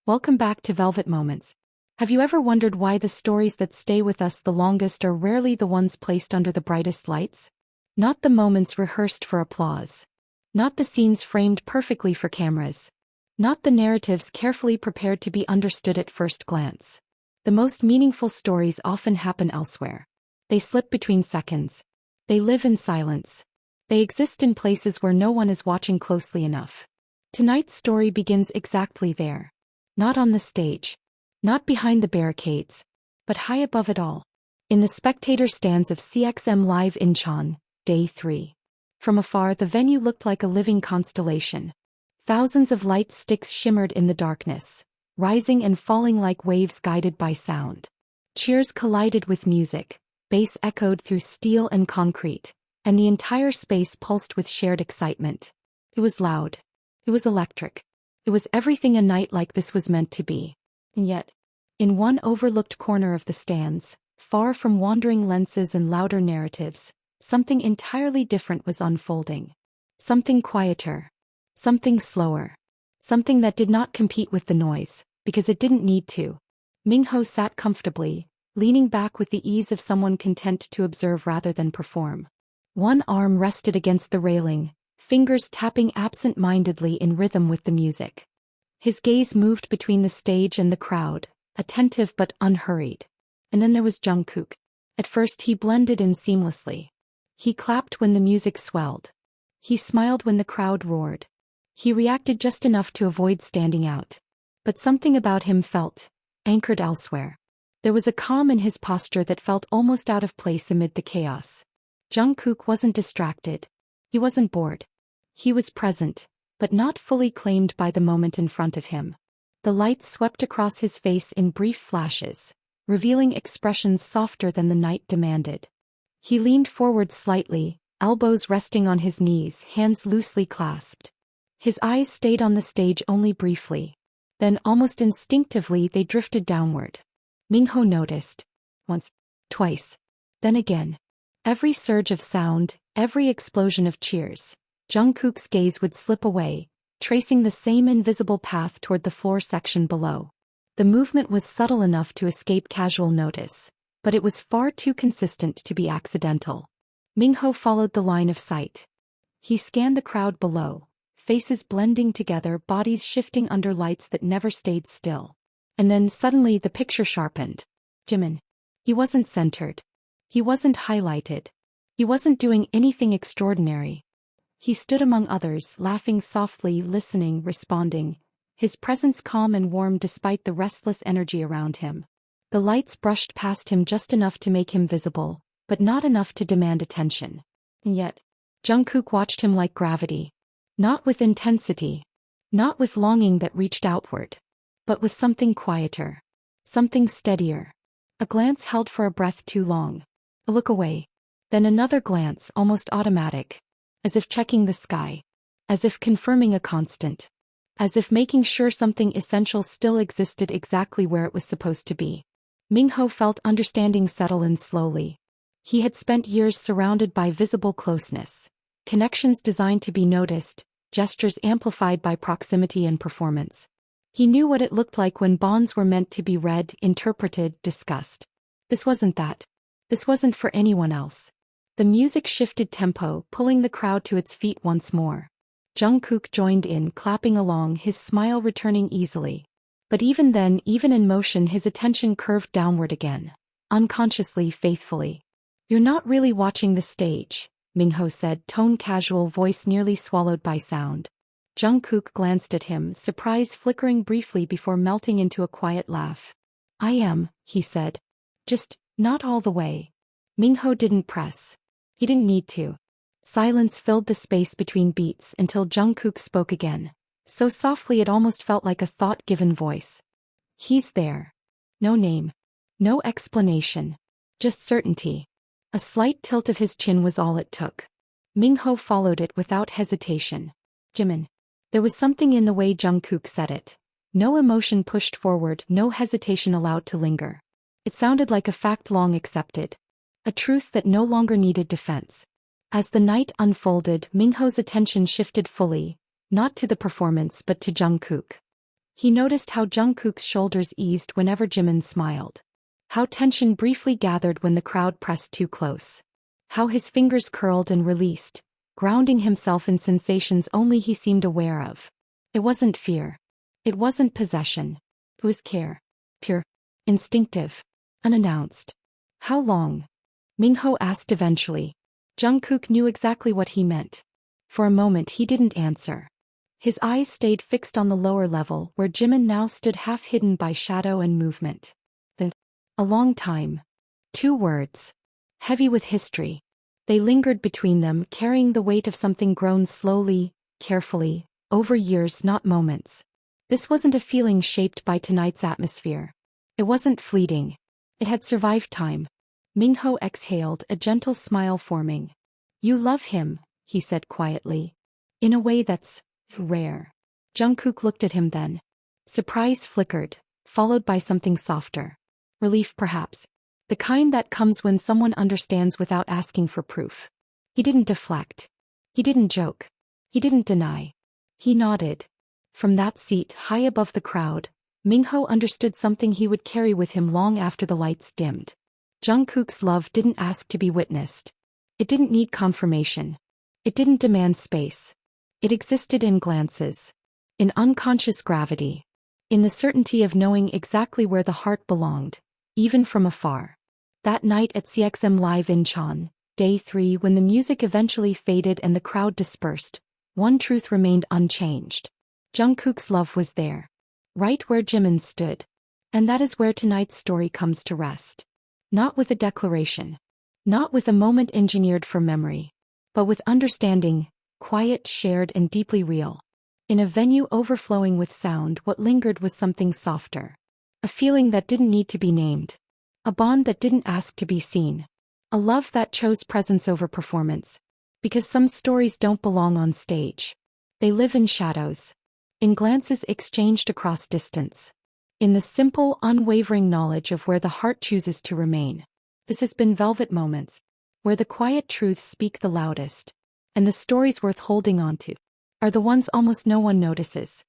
Welcome back to Velvet Moments. Have you ever wondered why the stories that stay with us the longest are rarely the ones placed under the brightest lights? Not the moments rehearsed for applause. Not the scenes framed perfectly for cameras. Not the narratives carefully prepared to be understood at first glance. The most meaningful stories often happen elsewhere. They slip between seconds. They live in silence. They exist in places where no one is watching closely enough. Tonight's story begins exactly there. Not on the stage. Not behind the barricades. But high above it all. In the spectator stands of CXM Live Incheon, Day 3. From afar the venue looked like a living constellation. Thousands of light sticks shimmered in the darkness, rising and falling like waves guided by sound. Cheers collided with music, bass echoed through steel and concrete, and the entire space pulsed with shared excitement. It was loud. It was electric. It was everything a night like this was meant to be. And yet, in one overlooked corner of the stands, far from wandering lenses and louder narratives, something entirely different was unfolding. Something quieter. Something slower. Something that did not compete with the noise, because it didn't need to. Mingho sat comfortably, leaning back with the ease of someone content to observe rather than perform. One arm rested against the railing, fingers tapping absent-mindedly in rhythm with the music. His gaze moved between the stage and the crowd, attentive but unhurried. And then there was Jungkook. At first he blended in seamlessly. He clapped when the music swelled. He smiled when the crowd roared. He reacted just enough to avoid standing out. But something about him felt anchored elsewhere. There was a calm in his posture that felt almost out of place amid the chaos. Jungkook wasn't distracted. He wasn't bored. He was present, but not fully claimed by the moment in front of him. The lights swept across his face in brief flashes, revealing expressions softer than the night demanded. He leaned forward slightly, elbows resting on his knees, hands loosely clasped. His eyes stayed on the stage only briefly. Then almost instinctively they drifted downward. Mingho noticed. Once. Twice. Then again. Every surge of sound, every explosion of cheers, Jungkook's gaze would slip away, tracing the same invisible path toward the floor section below. The movement was subtle enough to escape casual notice, but it was far too consistent to be accidental. Mingho followed the line of sight. He scanned the crowd below, faces blending together, bodies shifting under lights that never stayed still. And then suddenly the picture sharpened. Jimin. He wasn't centered. He wasn't highlighted. He wasn't doing anything extraordinary. He stood among others, laughing softly, listening, responding, his presence calm and warm despite the restless energy around him. The lights brushed past him just enough to make him visible, but not enough to demand attention. And yet, Jungkook watched him like gravity. Not with intensity. Not with longing that reached outward. But with something quieter. Something steadier. A glance held for a breath too long. A look away. Then another glance, almost automatic. As if checking the sky. As if confirming a constant. As if making sure something essential still existed exactly where it was supposed to be. Mingho felt understanding settle in slowly. He had spent years surrounded by visible closeness. Connections designed to be noticed, gestures amplified by proximity and performance. He knew what it looked like when bonds were meant to be read, interpreted, discussed. This wasn't that. This wasn't for anyone else. The music shifted tempo, pulling the crowd to its feet once more. Jungkook joined in, clapping along, his smile returning easily. But even then, even in motion, his attention curved downward again. Unconsciously, faithfully. "You're not really watching the stage," Mingho said, tone casual, voice nearly swallowed by sound. Jungkook glanced at him, surprise flickering briefly before melting into a quiet laugh. "I am," he said. "Just, not all the way." Mingho didn't press. He didn't need to. Silence filled the space between beats until Jungkook spoke again. So softly it almost felt like a thought-given voice. "He's there." No name. No explanation. Just certainty. A slight tilt of his chin was all it took. Mingho followed it without hesitation. "Jimin." There was something in the way Jungkook said it. No emotion pushed forward, no hesitation allowed to linger. It sounded like a fact long accepted. A truth that no longer needed defense. As the night unfolded, Mingho's attention shifted fully, not to the performance but to Jungkook. He noticed how Jungkook's shoulders eased whenever Jimin smiled. How tension briefly gathered when the crowd pressed too close. How his fingers curled and released, grounding himself in sensations only he seemed aware of. It wasn't fear. It wasn't possession. It was care. Pure. Instinctive. Unannounced. How long? Minho asked eventually. Jungkook knew exactly what he meant. For a moment he didn't answer. His eyes stayed fixed on the lower level where Jimin now stood half hidden by shadow and movement. A long time. 2 words. Heavy with history. They lingered between them, carrying the weight of something grown slowly, carefully, over years, not moments. This wasn't a feeling shaped by tonight's atmosphere. It wasn't fleeting. It had survived time. Minho exhaled, a gentle smile forming. You love him, he said quietly. In a way that's rare. Jungkook looked at him then. Surprise flickered, followed by something softer. Relief perhaps. The kind that comes when someone understands without asking for proof. He didn't deflect. He didn't joke. He didn't deny. He nodded. From that seat high above the crowd, Minho understood something he would carry with him long after the lights dimmed. Jungkook's love didn't ask to be witnessed. It didn't need confirmation. It didn't demand space. It existed in glances. In unconscious gravity. In the certainty of knowing exactly where the heart belonged. Even from afar. That night at CXM Live Incheon, Day 3, when the music eventually faded and the crowd dispersed, one truth remained unchanged. Jungkook's love was there. Right where Jimin stood. And that is where tonight's story comes to rest. Not with a declaration. Not with a moment engineered for memory. But with understanding, quiet, shared, and deeply real. In a venue overflowing with sound, what lingered was something softer. A feeling that didn't need to be named. A bond that didn't ask to be seen. A love that chose presence over performance. Because some stories don't belong on stage. They live in shadows. In glances exchanged across distance. In the simple, unwavering knowledge of where the heart chooses to remain. This has been Velvet Moments. Where the quiet truths speak the loudest. And the stories worth holding on to are the ones almost no one notices.